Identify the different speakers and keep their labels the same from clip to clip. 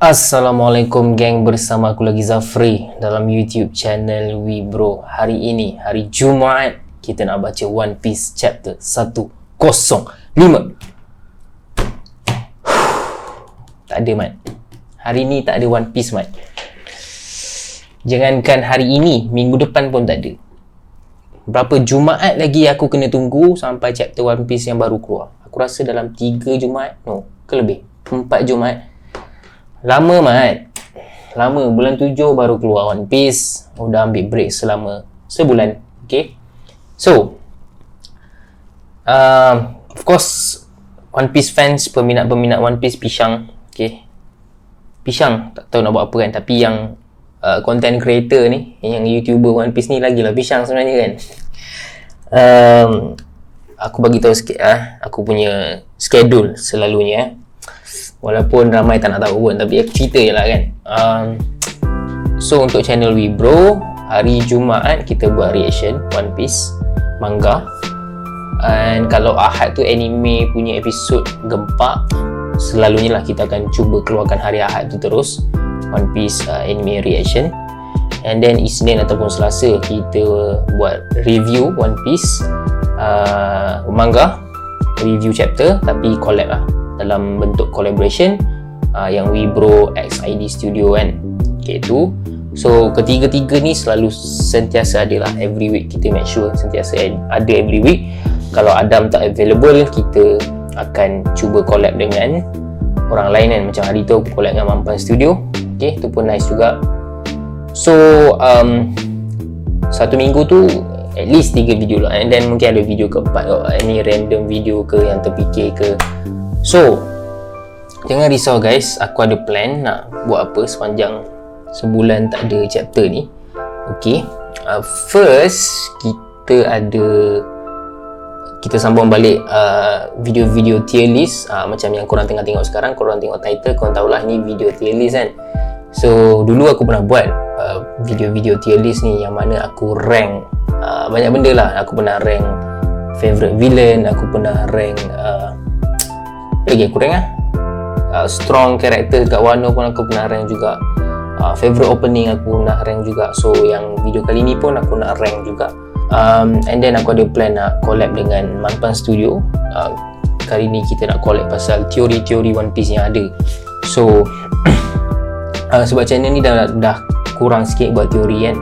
Speaker 1: Assalamualaikum geng, bersama aku lagi Zafri dalam YouTube channel Wibro. Hari ini, hari Jumaat, kita nak baca One Piece chapter 105. Tak ada Mat. Hari ni tak ada One Piece Mat. Jangankan hari ini, minggu depan pun tak ada. Berapa Jumaat lagi aku kena tunggu sampai chapter One Piece yang baru keluar? Aku rasa dalam 3 Jumaat, ke lebih? 4 Jumaat. Lama Mat. Lama, bulan 7 baru keluar One Piece. Udah ambil break selama sebulan. Okay. So, of course, One Piece fans, peminat-peminat One Piece pisang. Okay. Pisang, tak tahu nak buat apa kan. Tapi yang content creator ni, yang YouTuber One Piece ni lagilah pisang sebenarnya kan. Aku bagi tahu sikit aku punya schedule selalunya. Walaupun ramai tak nak tahu pun, tapi aku cerita je lah kan. So untuk channel Wibro, hari Jumaat kita buat reaction One Piece manga. And kalau Ahad tu anime punya episod gempak, selalunya lah kita akan cuba keluarkan hari Ahad tu terus One Piece anime reaction. And then Isnin ataupun Selasa kita buat review One Piece manga, review chapter tapi collab lah, dalam bentuk collaboration yang Wibro X ID Studio kan. Okay, tu. So ketiga-tiga ni selalu sentiasa ada lah, every week kita make sure sentiasa ada every week. Kalau Adam tak available, kita akan cuba collab dengan orang lain kan. Macam hari tu aku collab dengan Mampan Studio. Okay, tu pun nice juga. So satu minggu tu at least 3 video lah. And then mungkin ada video keempat, any random video ke yang terfikir ke. So, jangan risau guys, aku ada plan nak buat apa sepanjang sebulan tak ada chapter ni. Okay, first kita sambung balik video-video tier list, macam yang korang tengah tengok sekarang. Korang tengok title, korang tahulah ni video tier list kan. So, dulu aku pernah buat video-video tier list ni yang mana aku rank banyak benda lah. Aku pernah rank favourite villain, aku pernah rank lagi aku rank strong character kat Wano pun aku pernah rank juga, favourite opening aku nak rank juga. So yang video kali ni pun aku nak rank juga. And then aku ada plan nak collab dengan Mampan Studio. Kali ni kita nak collab pasal teori-teori One Piece yang ada. So sebab channel ni dah kurang sikit buat teori kan,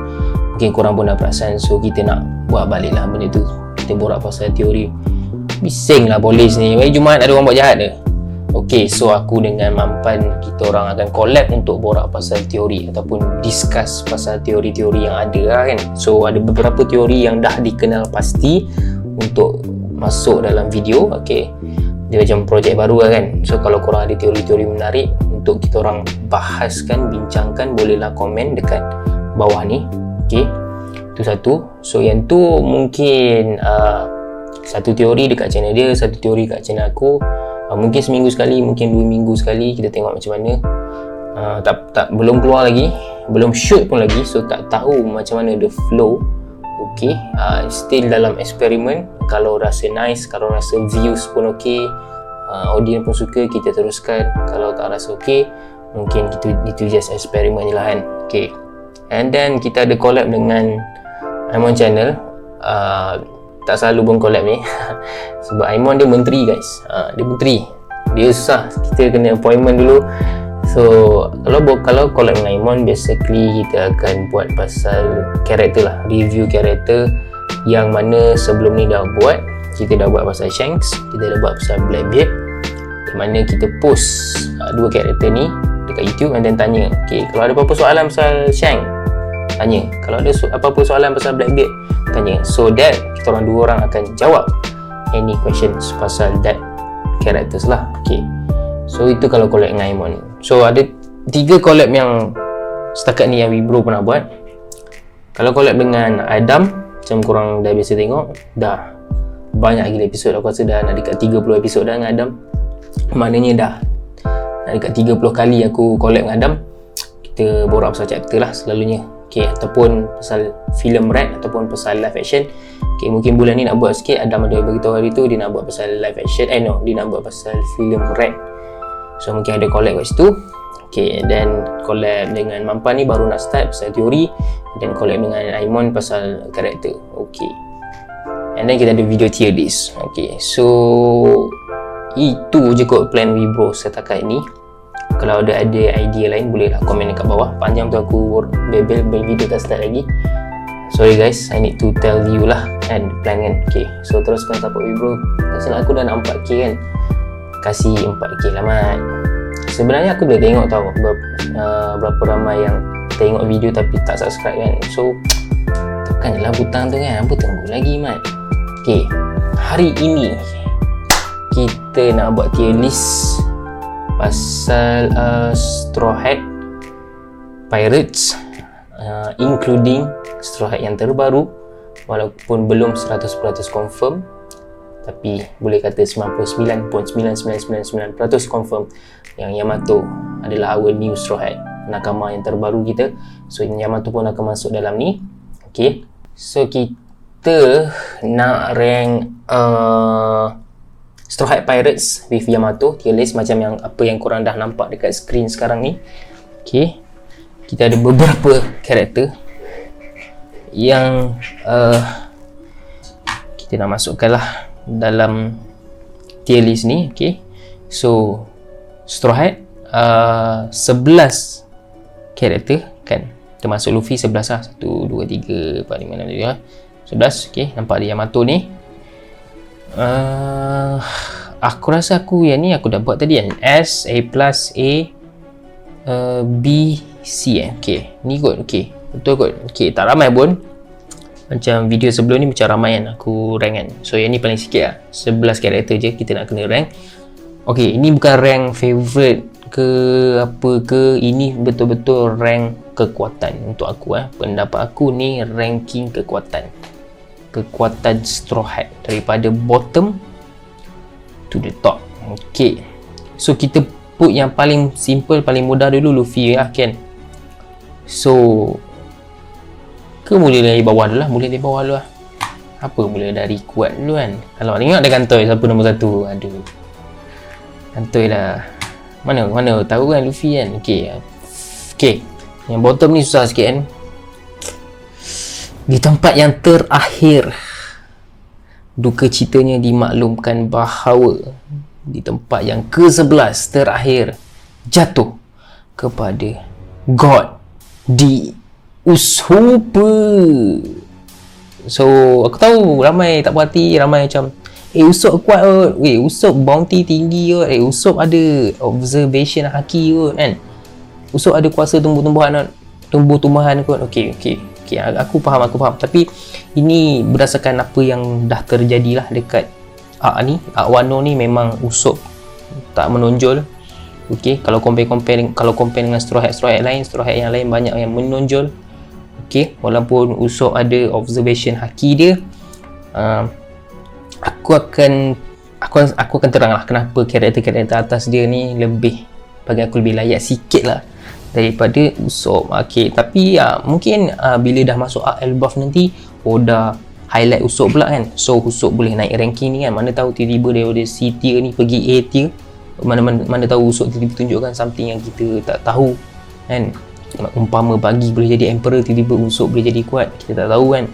Speaker 1: mungkin korang pun dah perasan. So kita nak buat balik lah benda tu, kita borak pasal teori. Bising lah polis ni, hari Jumaat ada orang buat jahat ke? Okay, so aku dengan Mampan, kita orang akan collab untuk borak pasal teori ataupun discuss pasal teori-teori yang ada lah kan. So ada beberapa teori yang dah dikenal pasti untuk masuk dalam video. Okay, dia macam projek baru lah kan. So kalau korang ada teori-teori menarik untuk kita orang bahaskan, bincangkan, bolehlah komen dekat bawah ni. Okay, itu satu. So yang tu mungkin satu teori dekat channel dia, satu teori kat channel aku. Mungkin seminggu sekali, mungkin 2 minggu sekali, kita tengok macam mana. Belum keluar lagi, belum shoot pun lagi, so tak tahu macam mana the flow. Okay, still dalam eksperimen. Kalau rasa nice, kalau rasa views pun okay, audience pun suka, kita teruskan. Kalau tak rasa okay, mungkin itu just eksperimen je lah kan. Okay, and then kita ada collab dengan Aimon Channel. Tak selalu pun collab ni sebab Aimon dia menteri guys. Dia menteri, dia susah, kita kena appointment dulu. So kalau collab dengan Aimon, basically kita akan buat pasal karakter lah, review karakter yang mana sebelum ni dah buat. Kita dah buat pasal Shanks, kita dah buat pasal Blackbeard, di mana kita post 2 karakter ni dekat YouTube and then tanya, okay, kalau ada apa-apa soalan pasal Shanks, tanya. Kalau ada apa-apa soalan pasal Blackbeard, tanya. So that kita orang 2 orang akan jawab any questions pasal that characters lah. Okay, so itu kalau collab dengan Aimon. So ada 3 collab yang setakat ni yang Wibro pernah buat. Kalau collab dengan Adam, macam korang dah biasa tengok, dah banyak gila episod. Aku rasa dah nak dekat 30 episod dah dengan Adam. Maknanya dah nak dekat 30 kali aku collab dengan Adam. Kita borak pasal chapter lah selalunya. Okay, ataupun pasal filem Red ataupun pasal live action. Okay, mungkin bulan ni nak buat sikit. Adam ada beritahu hari tu dia nak buat pasal live action. Dia nak buat pasal filem Red. So mungkin ada collab kat situ. Okay, dan collab dengan Mampan ni baru nak start pasal teori, dan collab dengan Aimon pasal karakter. Okay, and then kita ada video tier list. Okay, so itu je kot plan Wibro setakat ni. Kalau ada idea lain bolehlah komen dekat bawah. Panjang tu aku bebel video tak start lagi. Sorry guys, I need to tell you lah kan plan kan. Okay, so teruskan support Wibro. Tak silap aku dah nak 4k kan. Kasih 4k lah Mat. Sebenarnya aku boleh tengok tau berapa ramai yang tengok video tapi tak subscribe kan. So tekan je lah butang tu kan. Apa tunggu lagi Mat. Okay, hari ini kita nak buat tier list pasal Straw Hat Pirates, including Straw Hat yang terbaru, walaupun belum 100% confirm, tapi boleh kata 99.9999% confirm yang Yamato adalah our new Straw Hat, nakama yang terbaru kita. So Yamato pun akan masuk dalam ni. Okay, so kita nak rank Straw Hat Pirates with Yamato tier list macam yang apa yang korang dah nampak dekat screen sekarang ni. Okay, kita ada beberapa karakter yang kita nak masukkan lah dalam tier list ni. Okay, so Straw Hat 11 karakter kan, termasuk Luffy 11 lah. 1, 2, 3, 4, 5, 6, 7 11. Okay, nampak ada Yamato ni. Aku rasa aku yang ni aku dah buat tadi kan, S, A+, A, B, C Okay, ni kot. Okay, betul kot. Okay, tak ramai pun. Macam video sebelum ni macam ramai kan aku rank kan. So yang ni paling sikit lah, 11 karakter je kita nak kena rank. Okay, ini bukan rank favourite ke apa ke, ini betul-betul rank kekuatan untuk aku pendapat aku ni ranking kekuatan Straw Hat daripada bottom to the top. Okay, so kita put yang paling simple, paling mudah dulu, Luffy lah kan. So ke mula dari bawah dulu lah, apa mula dari kuat dulu kan. Kalau tengok ada kantoi siapa nombor 1, aduh kantoi lah, mana tahu kan Luffy kan. Okay, yang bottom ni susah sikit kan. Di tempat yang terakhir, duka citanya dimaklumkan bahawa di tempat yang ke-11 terakhir jatuh kepada God di Usopp. So aku tahu ramai tak puas hati, ramai macam Usopp kuat kot, Usopp bounty tinggi kot, Usopp ada observation haki kot kan, Usopp ada kuasa tumbuh-tumbuhan kot. Okay, aku faham. Tapi ini berdasarkan apa yang dah terjadi lah dekat Arc Wano ni. Memang Usopp tak menonjol. Okay, kalau compare dengan Straw Hat yang lain banyak yang menonjol. Okay, walaupun Usopp ada observation haki dia, aku akan terang lah kenapa karakter atas dia ni bagi aku lebih layak sikit lah daripada Usopp. Okay, tapi mungkin bila dah masuk Elbaf nanti Oda highlight Usopp pula kan, so Usopp boleh naik ranking ni kan. Mana tahu tiba-tiba daripada C tier ni pergi A tier, mana tahu Usopp tiba-tiba tunjukkan something yang kita tak tahu kan. Umpama Buggy boleh jadi Emperor, tiba-tiba Usopp boleh jadi kuat, kita tak tahu kan.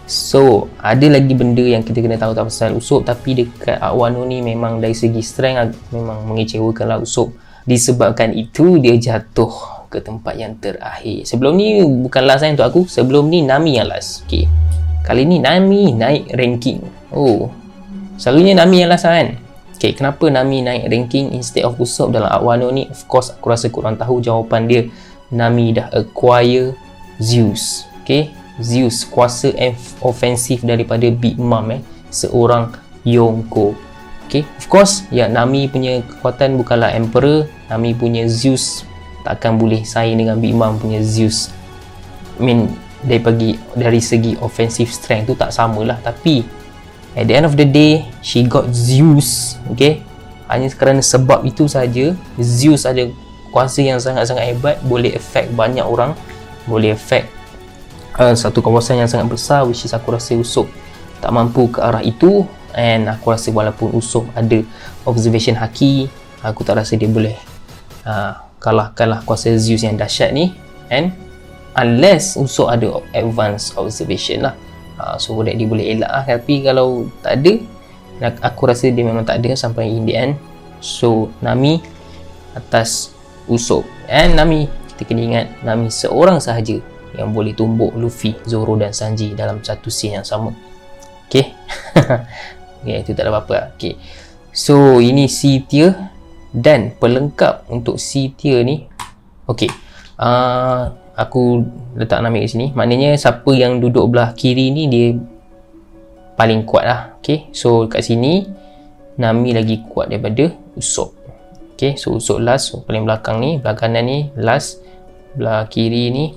Speaker 1: So ada lagi benda yang kita kena tahu pasal Usopp. Tapi dekat Arc Wano ni memang dari segi strength memang mengecewakan lah Usopp. Disebabkan itu dia jatuh ke tempat yang terakhir. Sebelum ni bukan last untuk aku, sebelum ni Nami yang last. Okay, kali ni Nami naik ranking. Selalunya Nami yang last kan. Okay, kenapa Nami naik ranking instead of Usopp dalam Arc Wano ni? Of course aku rasa korang tahu jawapan dia. Nami dah acquire Zeus. Okay, Zeus, kuasa ofensif daripada Big Mom seorang Yonko. Okay, of course Nami punya kekuatan bukanlah Emperor. Nami punya Zeus takkan boleh saing dengan Big Mom punya Zeus. Dari segi offensive strength tu tak samalah. Tapi at the end of the day she got Zeus. Okay, hanya kerana sebab itu saja Zeus ada kuasa yang sangat-sangat hebat, boleh affect banyak orang, boleh affect satu kawasan yang sangat besar, which is aku rasa Usopp tak mampu ke arah itu. And aku rasa walaupun Usopp ada observation haki, aku tak rasa dia boleh kalahkanlah kuasa Zeus yang dahsyat ni, and unless Usop ada advanced observation lah, so that dia boleh elak lah. Tapi kalau tak ada, aku rasa dia memang tak ada sampai in the end. So Nami atas Usop, and Nami, kita kena ingat Nami seorang sahaja yang boleh tumbuk Luffy, Zoro dan Sanji dalam satu scene yang sama. Okay. Okay, itu tak ada apa-apa. Okay, so ini C tier, dan pelengkap untuk C tier ni, okay, aku letak Nami kat sini. Maknanya siapa yang duduk belah kiri ni dia paling kuat lah. Okay, so kat sini Nami lagi kuat daripada Usop. Okay, so Usop last, so paling belakang ni, belah kanan ni last, belah kiri ni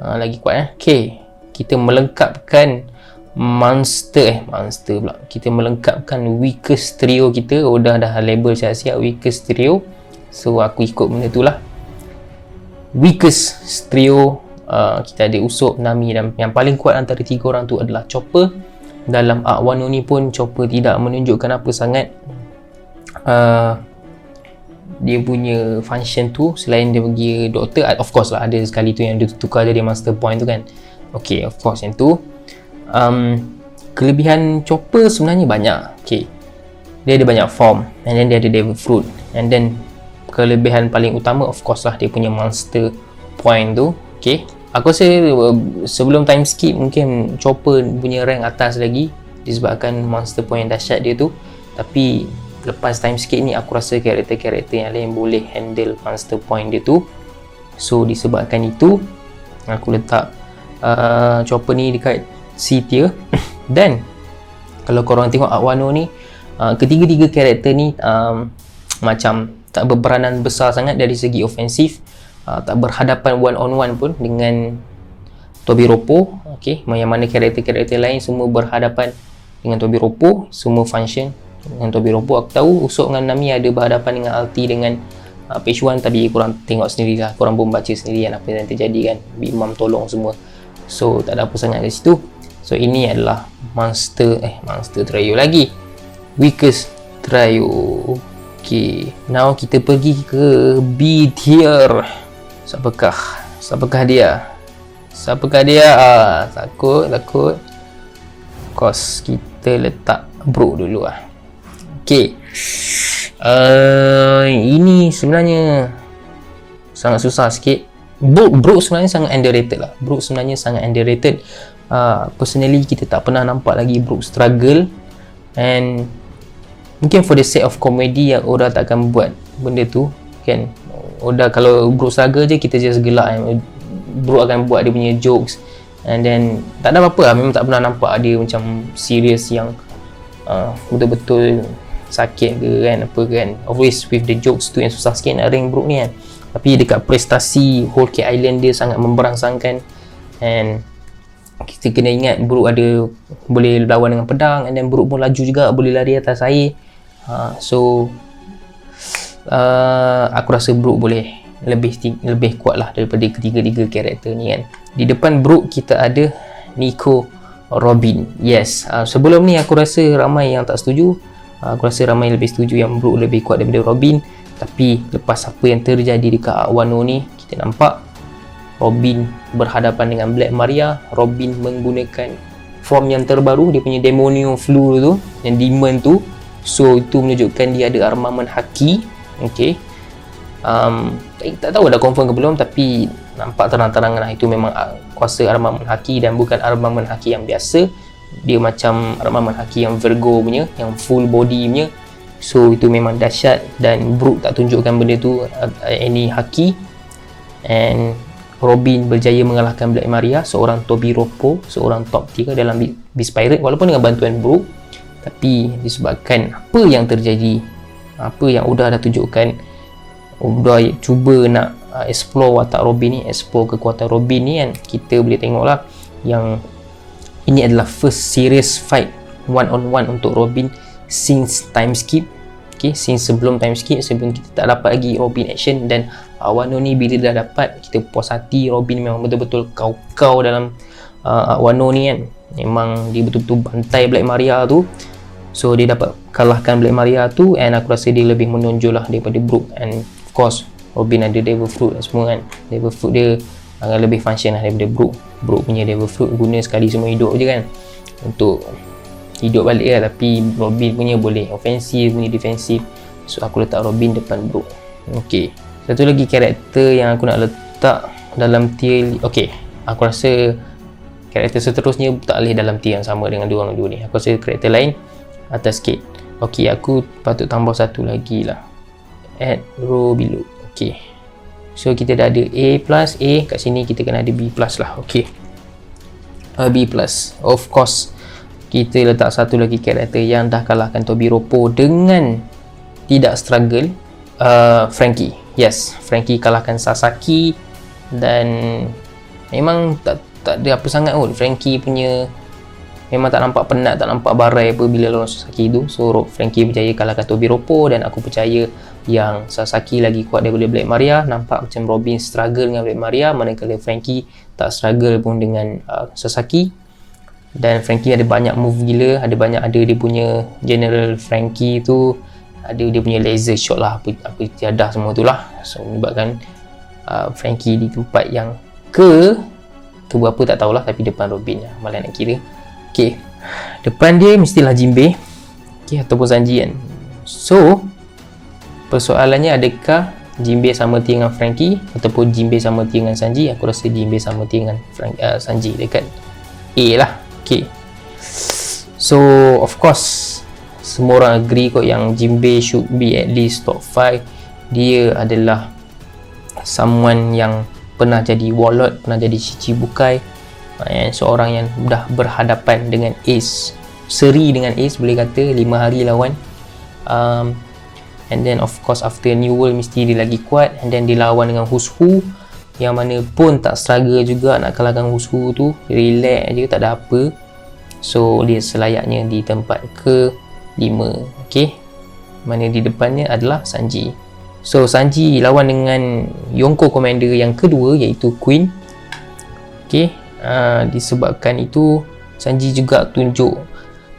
Speaker 1: lagi kuat. Okay, kita melengkapkan monster pula. Kita melengkapkan weakest trio kita. Dah label siap-siap weakest trio, so aku ikut benda tu lah. Weakest trio, kita ada Usop, Nami, dan yang paling kuat antara tiga orang tu adalah Chopper. Dalam arc Wano ni pun Chopper tidak menunjukkan apa sangat dia punya function tu, selain dia pergi doktor. Of course lah, ada sekali tu yang dia tukar jadi master point tu kan. Okay, of course yang tu. Kelebihan Chopper sebenarnya banyak. Okay, dia ada banyak form, and then dia ada devil fruit, and then kelebihan paling utama of course lah dia punya monster point tu. Okay, aku rasa sebelum time skip mungkin Chopper punya rank atas lagi disebabkan monster point yang dahsyat dia tu. Tapi lepas time skip ni aku rasa karakter-karakter yang lain boleh handle monster point dia tu. So disebabkan itu aku letak Chopper ni dekat C tier. Dan kalau korang tengok arc Wano ni, ketiga-tiga karakter ni macam tak berperanan besar sangat dari segi ofensif, tak berhadapan one on one pun dengan Tobiroppo. Okay, yang mana karakter-karakter lain semua berhadapan dengan Tobiroppo, semua function dengan Tobiroppo. Aku tahu Usop dengan Nami ada berhadapan dengan Alti dengan page 1, tapi korang tengok sendiri lah, korang pun baca sendiri kan apa yang terjadi kan, Big Mom tolong semua. So tak ada apa sangat di situ. So ini adalah monster trio lagi, weakest trio. Okay, now kita pergi ke B tier. Siapakah dia? Takut. Of course kita letak Brook dulu lah. Okay, ini sebenarnya sangat susah sikit. Brook sebenarnya sangat underrated. Personally kita tak pernah nampak lagi Brook struggle, and mungkin for the sake of comedy yang Oda takkan buat benda tu kan. Oda kalau Brook struggle je kita just gelak kan. Brook akan buat dia punya jokes, and then tak ada apa-apa lah. Memang tak pernah nampak dia macam serious yang betul-betul sakit ke kan, apa kan. Always with the jokes tu yang susah sikit nak rank Brook ni kan. Tapi dekat prestasi Whole Cake Island dia sangat memberangsangkan, and kita kena ingat Brook ada boleh lawan dengan pedang, and then Brook pun laju juga, boleh lari atas air. So aku rasa Brook boleh lebih kuat lah daripada ketiga-tiga karakter ni kan. Di depan Brook kita ada Nico, Robin. Yes, sebelum ni aku rasa ramai yang tak setuju. Aku rasa ramai lebih setuju yang Brook lebih kuat daripada Robin. Tapi lepas apa yang terjadi dekat arc Wano ni, kita nampak Robin berhadapan dengan Black Maria. Robin menggunakan form yang terbaru, dia punya Demonio Flu tu, yang demon tu. So itu menunjukkan dia ada armament haki. Okay, tak tahu dah confirm ke belum, tapi nampak terang-terangan lah itu memang kuasa armament haki, dan bukan armament haki yang biasa. Dia macam armament haki yang Virgo punya, yang full body punya. So itu memang dahsyat, dan Brook tak tunjukkan benda tu any haki. And Robin berjaya mengalahkan Black Maria, seorang Tobiroppo, seorang top tier dalam Beast Pirate, walaupun dengan bantuan Brook. Tapi disebabkan apa yang terjadi, apa yang Oda dah tunjukkan, Oda cuba nak explore watak Robin ni, explore kekuatan Robin ni kan. Kita boleh tengoklah yang ini adalah first serious fight one on one untuk Robin since time skip. Okay, since sebelum time skip, sebelum kita tak dapat lagi Robin action. Dan Wano ni bila dah dapat, kita puas hati. Robin memang betul-betul kau dalam Wano ni kan. Memang dia betul-betul bantai Black Maria tu. So dia dapat kalahkan Black Maria tu, and aku rasa dia lebih menonjol lah daripada Brook. And of course Robin ada Devil Fruit dan semua kan. Devil Fruit dia lebih function lah daripada Brook. Brook punya Devil Fruit guna sekali semua hidup je kan, untuk hidup balik lah. Tapi Robin punya boleh offensive, punya defensive. So aku letak Robin depan Brook. Okay, satu lagi karakter yang aku nak letak dalam tier, okay, aku rasa karakter seterusnya tak boleh dalam tier yang sama dengan dua orang dua ni. Aku rasa karakter lain atas sikit. Okay, aku patut tambah satu lagi lah, add row below. Okay, so kita dah ada A plus, A kat sini kita kena ada B plus lah. Okay, B plus. Of course kita letak satu lagi karakter yang dah kalahkan Tobiropo dengan tidak struggle, Frankie. Yes, Frankie kalahkan Sasaki dan memang tak ada apa sangat pun. Frankie punya memang tak nampak penat, tak nampak barai apa bila lawan Sasaki tu. So Frankie berjaya kalahkan Tobiropo, dan aku percaya yang Sasaki lagi kuat daripada Black Maria. Nampak macam Robin struggle dengan Black Maria, manakala Frankie tak struggle pun dengan Sasaki. Dan Frankie ada banyak move gila, ada dia punya General Frankie tu, ada dia punya laser shot lah, apa tiada semua tu lah. So menyebabkan Frankie di tempat yang ke berapa tak tahulah, tapi depan Robin lah, malah nak kira. Okay, depan dia mestilah Jinbei, okay, ataupun Sanji kan. So persoalannya, adakah Jinbei sama tier dengan Frankie ataupun Jinbei sama tier dengan Sanji? Aku rasa Jinbei sama tier dengan Sanji dekat A lah. Okay, so of course semua orang agree kot yang Jinbei should be at least top 5. Dia adalah someone yang pernah jadi Warlord, pernah jadi Shichibukai, seorang yang dah berhadapan dengan Ace, seri dengan Ace boleh kata, 5 hari lawan. And then of course after New World mesti dia lagi kuat, and then dia lawan dengan Who's Who yang mana pun tak struggle juga nak kalahkan Who's Who tu, relax je, tak ada apa. So dia selayaknya di tempat ke-5. Okay, mana di depannya adalah Sanji. So Sanji lawan dengan Yonko Commander yang kedua, iaitu Queen. Okay, disebabkan itu Sanji juga tunjuk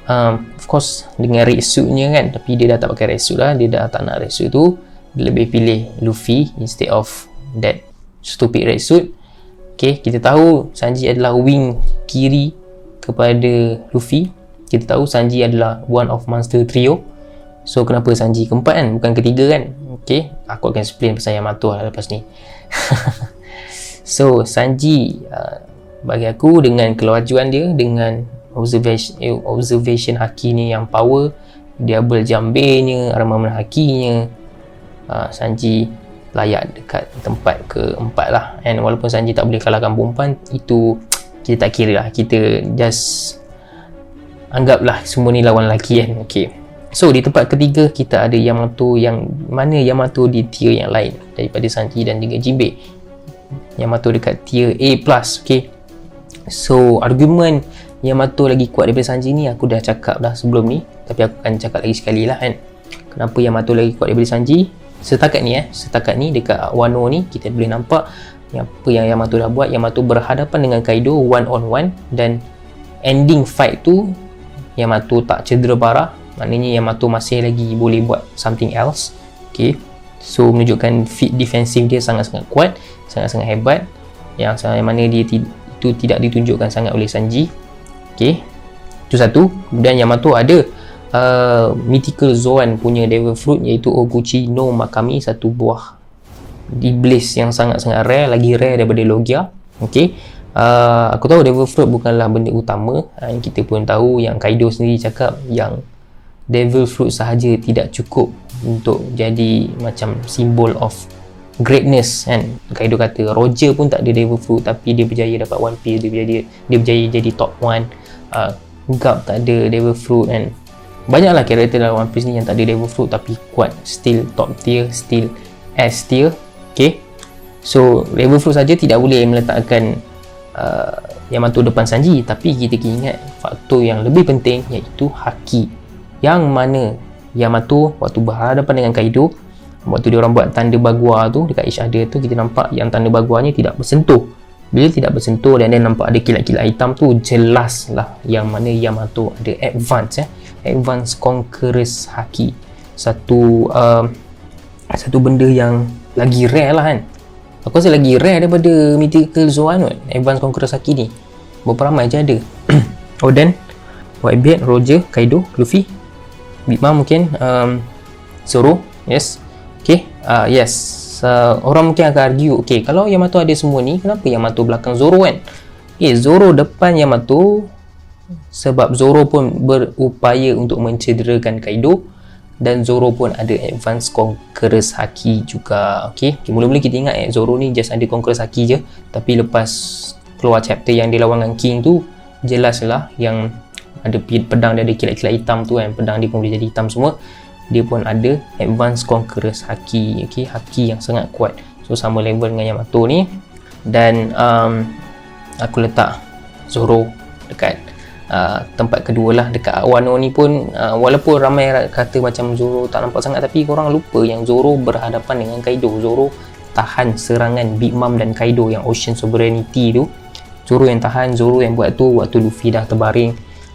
Speaker 1: of course dengan red suitnya kan, tapi dia dah tak pakai red suit lah, dia dah tak nak red suit tu, dia lebih pilih Luffy instead of that stupid red suit. Okay, kita tahu Sanji adalah wing kiri kepada Luffy. Kita tahu Sanji adalah one of monster trio. So kenapa Sanji keempat kan, bukan ketiga kan? Okay, aku akan explain pasal Yamato lah lepas ni. So Sanji bagi aku dengan kelajuan dia, dengan observation haki ni yang power, double jambe-nya, armament hakinya, Sanji layak dekat tempat ke-4 lah. And walaupun Sanji tak boleh kalahkan perempuan, itu kita tak kira lah, kita just anggaplah semua ni lawan lelaki kan. Okay, so di tempat ketiga kita ada Yamato, yang mana Yamato di tier yang lain daripada Sanji dan juga Jinbei. Yamato dekat tier A+. Okay, so argument Yamato lagi kuat daripada Sanji ni aku dah cakap dah sebelum ni, tapi aku akan cakap lagi sekali lah kan. Kenapa Yamato lagi kuat daripada Sanji? Setakat ni dekat Wano ni kita boleh nampak apa yang Yamato dah buat. Yamato berhadapan dengan Kaido one on one, dan ending fight tu Yamato tak cedera parah, maknanya Yamato masih lagi boleh buat something else. Okay, so menunjukkan fit defensive dia sangat-sangat kuat, sangat-sangat hebat, yang mana dia itu tidak ditunjukkan sangat oleh Sanji. Okay, itu satu. Kemudian Yamato ada Mythical Zoan punya Devil Fruit, iaitu Oguchi no Makami, satu buah iblis yang sangat-sangat rare, lagi rare daripada Logia. Okay, aku tahu Devil Fruit bukanlah benda utama, kita pun tahu yang Kaido sendiri cakap yang Devil Fruit sahaja tidak cukup untuk jadi macam symbol of greatness kan. Kaido kata Roger pun tak ada Devil Fruit, tapi dia berjaya dapat One Piece, dia berjaya jadi top 1. Garp tak ada Devil Fruit kan. Banyaklah karakter dalam One Piece ni yang tak ada Devil Fruit tapi kuat, still top tier, still S tier. Okay, so Devil Fruit saja tidak boleh meletakkan Yamato depan Sanji, tapi kita ingat faktor yang lebih penting, iaitu haki, yang mana Yamato waktu berhadapan dengan Kaido, waktu dia orang buat tanda bagua tu dekat each other tu, kita nampak yang tanda baguanya tidak bersentuh. Bila tidak bersentuh dan dia nampak ada kilat-kilat hitam tu, jelas lah yang mana Yamato ada advance conquerors haki. Satu benda yang lagi rare lah kan. Aku rasa lagi rare daripada Mythical Zoan kot, Advanced Conqueror Haki ni. Berapa ramai je ada. Oden, Whitebeard, Roger, Kaido, Luffy, Big Mom mungkin, Zoro, yes. Okay, yes. Orang mungkin akan argue, okay, kalau Yamato ada semua ni, kenapa Yamato belakang Zoro kan? Zoro depan Yamato sebab Zoro pun berupaya untuk mencederakan Kaido, dan Zoro pun ada Advanced Conqueror Haki juga. Okay, mula-mula kita ingat Zoro ni just ada Conqueror Haki je, tapi lepas keluar chapter yang dia lawan dengan King tu, jelas lah yang ada pedang dia ada kilat-kilat hitam tu kan, pedang dia pun boleh jadi hitam semua. Dia pun ada Advanced Conqueror Haki. Okay, Haki yang sangat kuat, so sama level dengan Yamato ni. Dan aku letak Zoro dekat tempat kedua lah, dekat Wano ni pun. Walaupun ramai kata macam Zoro tak nampak sangat, tapi korang lupa yang Zoro berhadapan dengan Kaido. Zoro tahan serangan Big Mom dan Kaido yang Ocean Sovereignty tu. Zoro yang tahan, Zoro yang buat tu waktu Luffy dah terbaring,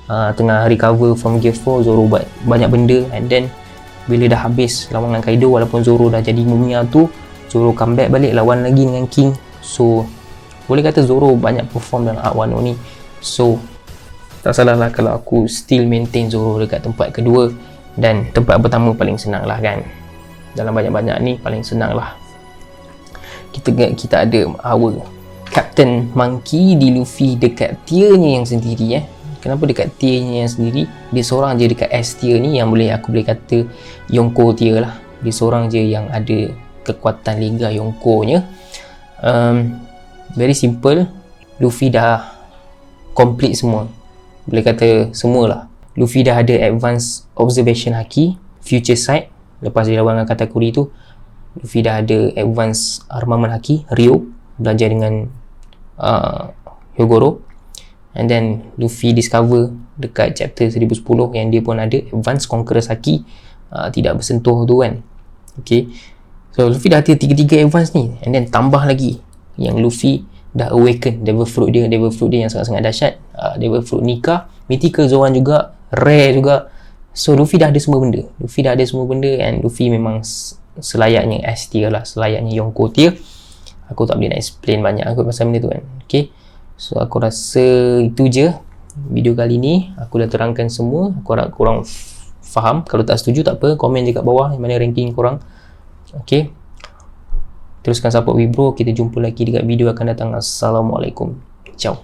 Speaker 1: tengah recover from Gear 4. Zoro buat banyak benda, and then bila dah habis lawan dengan Kaido, walaupun Zoro dah jadi mumia tu, Zoro comeback balik lawan lagi dengan King. So boleh kata Zoro banyak perform dalam arc Wano ni. So tak salah lah kalau aku still maintain Zoro dekat tempat kedua, dan tempat pertama paling senang lah kan. Dalam banyak-banyak ni paling senang lah. Kita ada our Captain Monkey di Luffy dekat tiernya yang sendiri. Kenapa dekat tiernya yang sendiri? Dia seorang je dekat S tier ni yang aku boleh kata Yonko tier lah. Dia seorang je yang ada kekuatan Liga Yonko nya. Very simple, Luffy dah complete semua, boleh kata semualah. Luffy dah ada Advanced Observation Haki, Future Sight. Lepas dia lawan dengan Katakuri tu, Luffy dah ada Advanced Armament Haki, Ryo, belajar dengan Hyogoro. And then Luffy discover dekat chapter 1010 yang dia pun ada Advanced Conqueror Haki, tidak bersentuh tu kan. Okay, so Luffy dah ada tiga-tiga advance ni, and then tambah lagi yang Luffy dah awaken Devil Fruit dia yang sangat-sangat dahsyat. Devil Fruit Nika, Mythical Zoan juga, rare juga. So Luffy dah ada semua benda, and Luffy memang selayaknya S tier lah, selayaknya Yonko tier. Aku tak boleh nak explain banyak aku pasal benda tu kan. Okay, so aku rasa itu je video kali ni. Aku dah terangkan semua, aku harap korang faham. Kalau tak setuju tak apa, komen je kat bawah mana ranking korang. Okay, teruskan support Wibro. Kita jumpa lagi dekat video akan datang. Assalamualaikum. Ciao.